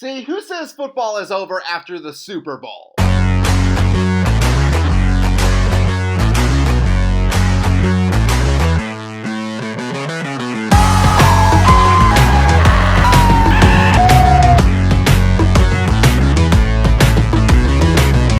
See, who says football is over after the Super Bowl?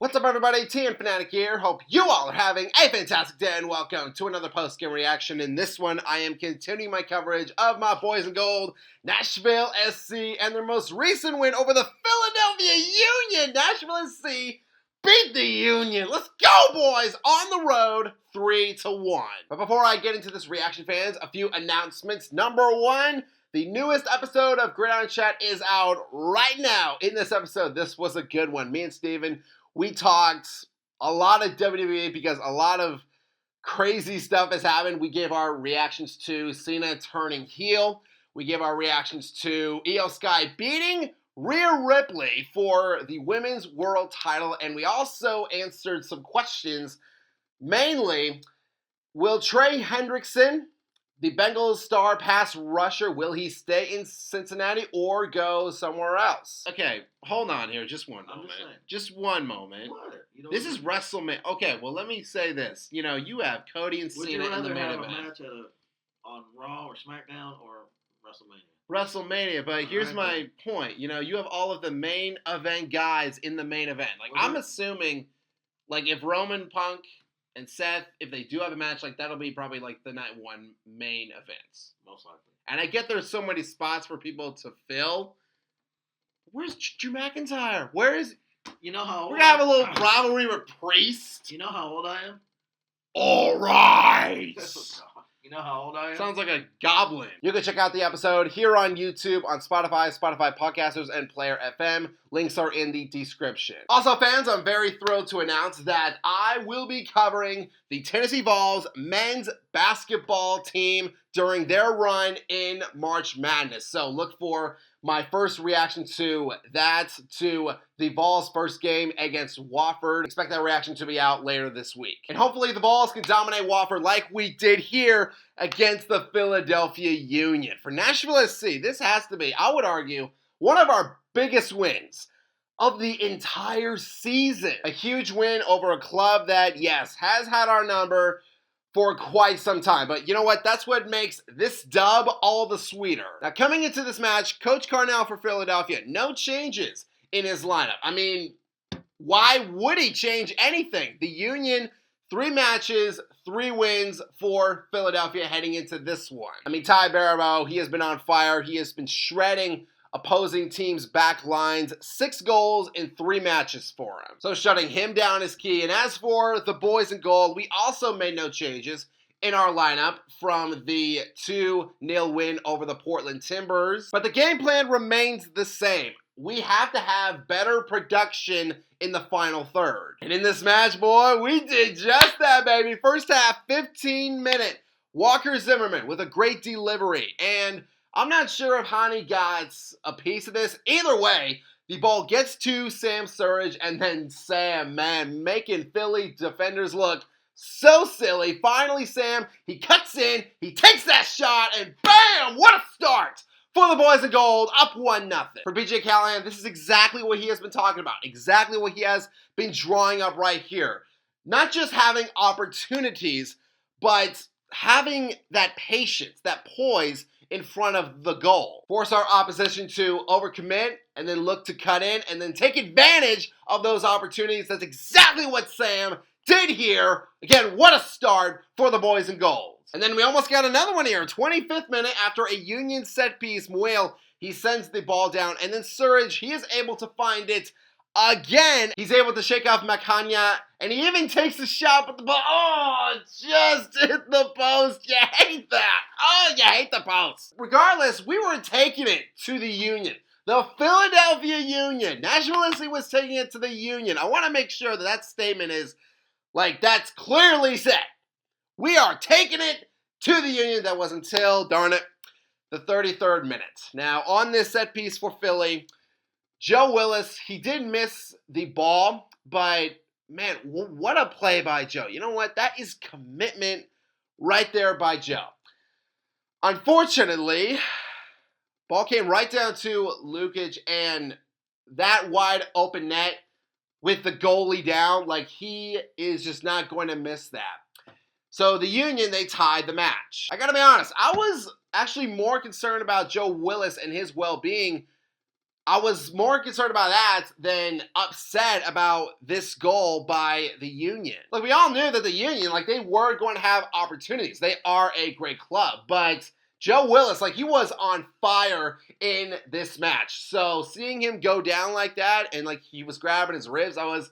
What's up, everybody? TN Fanatic here. Hope you all are having a fantastic day, and welcome to another post-game reaction. In this one, I am continuing my coverage of my boys in gold, Nashville SC, and their most recent win over the Philadelphia Union. Nashville SC beat the Union. Let's go, boys! On the road, 3-1. But before I get into this reaction, fans, a few announcements. Number one, the newest episode of Gridiron Chat is out right now. In this episode, this was a good one. Me and Steven, we talked a lot of WWE because a lot of crazy stuff has happened. We gave our reactions to Cena turning heel. We gave our reactions to Io Sky beating Rhea Ripley for the Women's World title. And we also answered some questions. Mainly, will Trey Hendrickson, the Bengals star pass rusher, will he stay in Cincinnati or go somewhere else? Okay, hold on here. Just one moment. Just one moment. What? This is WrestleMania. Okay, well, let me say this. You know, you have Cody and Cena in the main event. Would you rather have a match on Raw or SmackDown or WrestleMania? WrestleMania, but here's my point. You know, you have all of the main event guys in the main event. Like, I'm assuming, like, if Roman Punk and Seth, if they do have a match, like, that'll be probably, like, the night one main events. Most likely. And I get there's so many spots for people to fill. Where's Drew McIntyre? Where is... You know how old we're going to have a little rivalry with Priest. You know how old I am? All right. You know how old I am? Sounds like a goblin. You can check out the episode here on YouTube, on Spotify, Spotify Podcasters, and Player FM. Links are in the description. Also, fans, I'm very thrilled to announce that I will be covering the Tennessee Vols men's basketball team during their run in March Madness. So look for my first reaction to that, to the Vols' first game against Wofford. Expect that reaction to be out later this week. And hopefully the Vols can dominate Wofford like we did here against the Philadelphia Union. For Nashville SC, this has to be, I would argue, one of our biggest wins of the entire season. A huge win over a club that, yes, has had our number for quite some time. But you know what? That's what makes this dub all the sweeter. Now, coming into this match, Coach Carnell for Philadelphia, no changes in his lineup. I mean, why would he change anything? The Union, 3 matches, 3 wins for Philadelphia heading into this one. I mean, Ty Barabo, he has been on fire. He has been shredding opposing teams' back lines. 6 goals in 3 matches for him. So shutting him down is key. And as for the boys in gold, we also made no changes in our lineup from the 2-0 win over the Portland Timbers. But the game plan remains the same. We have to have better production in the final third. And in this match, boy, we did just that, baby. First half, 15-minute. Walker Zimmerman with a great delivery. And I'm not sure if Hani got a piece of this. Either way, the ball gets to Sam Surridge, and then Sam, man, making Philly defenders look so silly. Finally, Sam, he cuts in, he takes that shot, and bam, what a start for the boys in gold, up 1-0. For BJ Callahan, this is exactly what he has been talking about, exactly what he has been drawing up right here. Not just having opportunities, but having that patience, that poise in front of the goal. Force our opposition to overcommit and then look to cut in and then take advantage of those opportunities. That's exactly what Sam did here. Again, what a start for the boys in gold. And then we almost got another one here. 25th minute after a Union set piece. Muel, he sends the ball down, and then Surridge, he is able to find it again. He's able to shake off Macania, and he even takes a shot, but the ball, oh, just hit the post. You hate that. Oh, you hate the post. Regardless, we were taking it to the Union. The Philadelphia Union. Nashville SC was taking it to the Union. I want to make sure that that statement is, like, that's clearly said. We are taking it to the Union. That was until, darn it, the 33rd minute. Now, on this set piece for Philly, Joe Willis, he did miss the ball, but, man, what a play by Joe. You know what? That is commitment right there by Joe. Unfortunately, ball came right down to Lukic, and that wide open net with the goalie down, like, he is just not going to miss that. So the Union, they tied the match. I gotta be honest, I was actually more concerned about Joe Willis and his well-being. I was more concerned about that than upset about this goal by the Union. Like, we all knew that the Union, like, they were going to have opportunities. They are a great club, but Joe Willis, like, he was on fire in this match. So seeing him go down like that and, like, he was grabbing his ribs, I was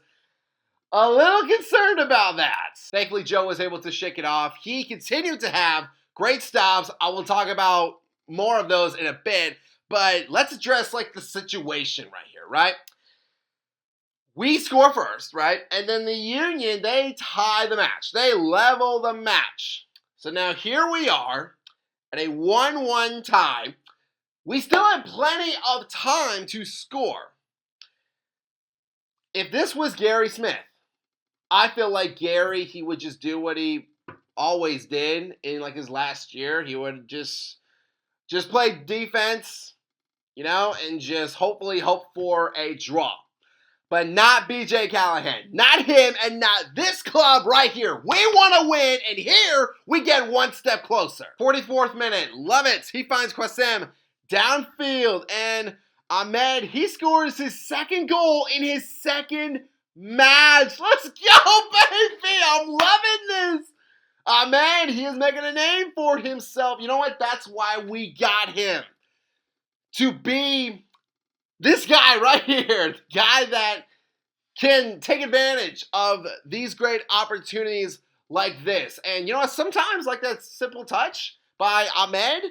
a little concerned about that. Thankfully, Joe was able to shake it off. He continued to have great stops. I will talk about more of those in a bit, but let's address, like, the situation right here, right? We score first, right? And then the Union, they tie the match. They level the match. So now here we are at a 1-1 tie. We still have plenty of time to score. If this was Gary Smith, I feel like Gary, he would just do what he always did in, like, his last year. He would just play defense, you know, and just hopefully hope for a draw. But not BJ Callahan. Not him and not this club right here. We want to win, and here we get one step closer. 44th minute, Lovitz, he finds Kwasem downfield, and Ahmed, he scores his second goal in his second match. Let's go, baby! I'm loving this. Ahmed, he is making a name for himself. You know what? That's why we got him. To be this guy right here, the guy that can take advantage of these great opportunities like this. And you know what? Sometimes, like, that simple touch by Ahmed,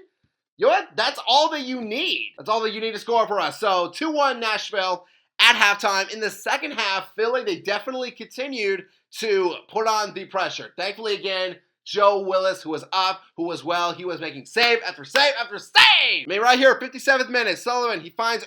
you know what? That's all that you need. That's all that you need to score for us. So 2-1 Nashville at halftime. In the second half, Philly, they definitely continued to put on the pressure. Thankfully, again, Joe Willis, who was up, who was well, he was making save after save after save. I mean, right here, 57th minute, Sullivan, he finds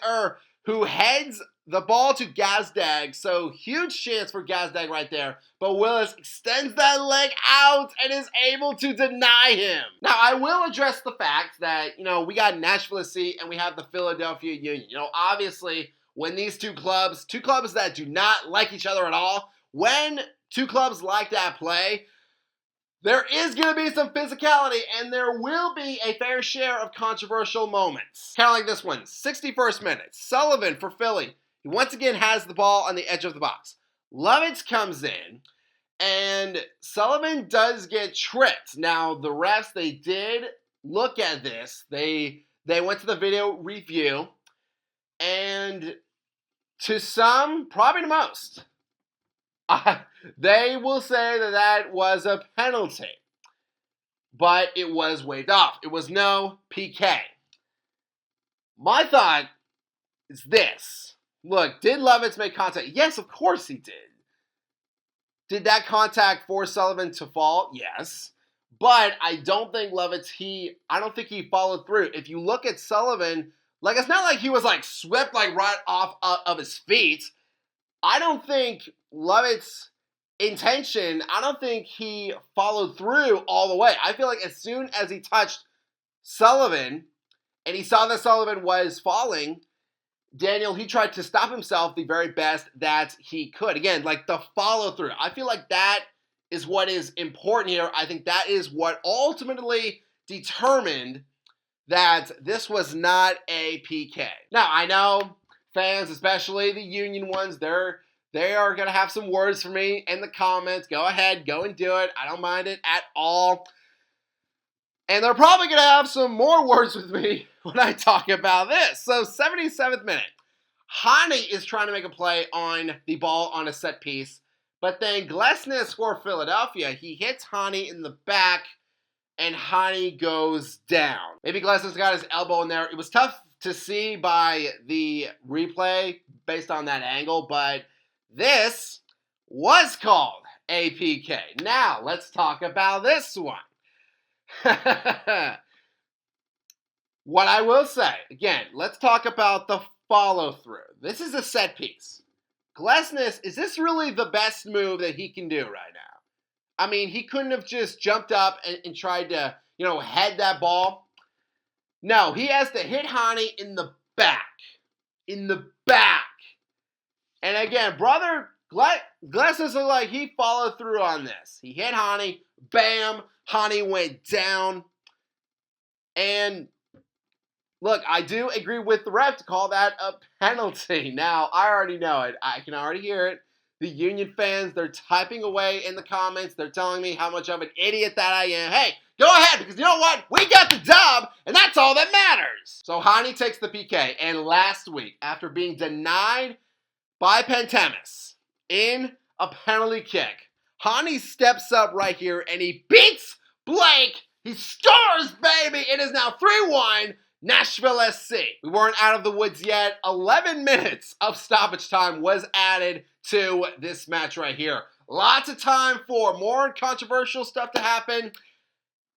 who heads the ball to Gazdag. So huge chance for Gazdag right there. But Willis extends that leg out and is able to deny him. Now, I will address the fact that, you know, we got Nashville SC and we have the Philadelphia Union. You know, obviously, when these two clubs that do not like each other at all, when two clubs like that play, there is going to be some physicality, and there will be a fair share of controversial moments. Kind of like this one. 61st minute. Sullivan for Philly. He once again has the ball on the edge of the box. Lovitz comes in, and Sullivan does get tripped. Now, the refs, they did look at this. They went to the video review, and to some, probably to most, they will say that was a penalty, but it was waved off. It was no PK. My thought is this. Look, did Lovitz make contact? Yes, of course he did. Did that contact force Sullivan to fall? Yes. But I don't think Lovitz, I don't think he followed through. If you look at Sullivan, like, it's not like he was, like, swept, like, right off of his feet. I don't think Lovett's intention, I don't think he followed through all the way. I feel like as soon as he touched Sullivan and he saw that Sullivan was falling, Daniel, he tried to stop himself the very best that he could. Again, like, the follow through. I feel like that is what is important here. I think that is what ultimately determined that this was not a PK. Now, I know fans, especially the Union ones, they are going to have some words for me in the comments. Go ahead, go and do it. I don't mind it at all. And they're probably going to have some more words with me when I talk about this. So, 77th minute. Hani is trying to make a play on the ball on a set piece. But then Glesnes for Philadelphia, he hits Hani in the back, and Hani goes down. Maybe Glesnes got his elbow in there. It was tough to see by the replay based on that angle, but this was called a PK. Now, let's talk about this one. What I will say, again, let's talk about the follow-through. This is a set piece. Glesnes, is this really the best move that he can do right now? I mean, he couldn't have just jumped up and tried to, head that ball. No, he has to hit Hani in the back. In the back. And again, brother, Glasses looked like he followed through on this. He hit Hani. Bam. Hani went down. And look, I do agree with the ref to call that a penalty. Now, I already know it. I can already hear it. The Union fans, they're typing away in the comments. They're telling me how much of an idiot that I am. Hey, go ahead, because you know what? We got the dub, and that's all that matters. So Hani takes the PK, and last week, after being denied by Pantemis in a penalty kick, Hani steps up right here, and he beats Blake. He scores, baby! It is now 3-1. Nashville SC. We weren't out of the woods yet. 11 minutes of stoppage time was added to this match right here. Lots of time for more controversial stuff to happen.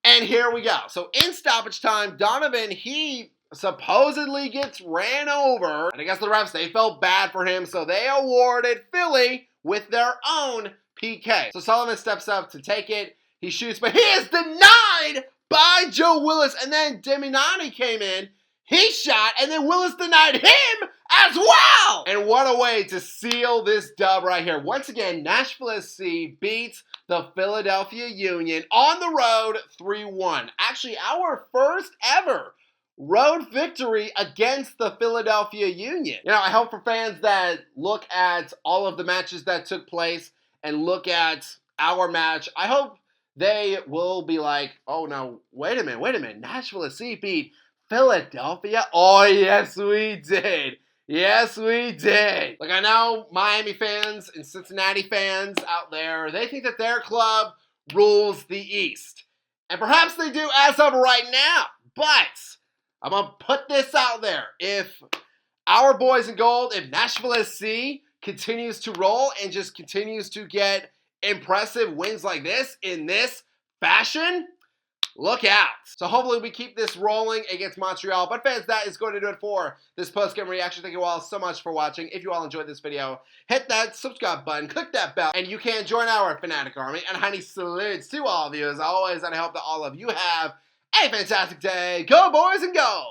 And here we go. So in stoppage time, Donovan, he supposedly gets ran over. And I guess the refs, they felt bad for him, so they awarded Philly with their own PK. So Sullivan steps up to take it. He shoots, but he is denied by Joe Willis, and then Deminani came in, he shot, and then Willis denied him as well! And what a way to seal this dub right here. Once again, Nashville SC beats the Philadelphia Union on the road 3-1. Actually, our first ever road victory against the Philadelphia Union. You know, I hope for fans that look at all of the matches that took place and look at our match, I hope they will be like, oh no, wait a minute, Nashville SC beat Philadelphia? Oh, yes, we did. Yes, we did. Like, I know Miami fans and Cincinnati fans out there, they think that their club rules the East. And perhaps they do as of right now. But I'm going to put this out there. If our boys in gold, if Nashville SC continues to roll and just continues to get impressive wins like this in this fashion, look out. So hopefully we keep this rolling against Montreal. But fans, that is going to do it for this post-game reaction. Thank you all so much for watching. If you all enjoyed this video, hit that subscribe button, click that bell, and you can join our Fanatic Army. And Hani salutes to all of you as always, and I hope that all of you have a fantastic day. Go boys and go!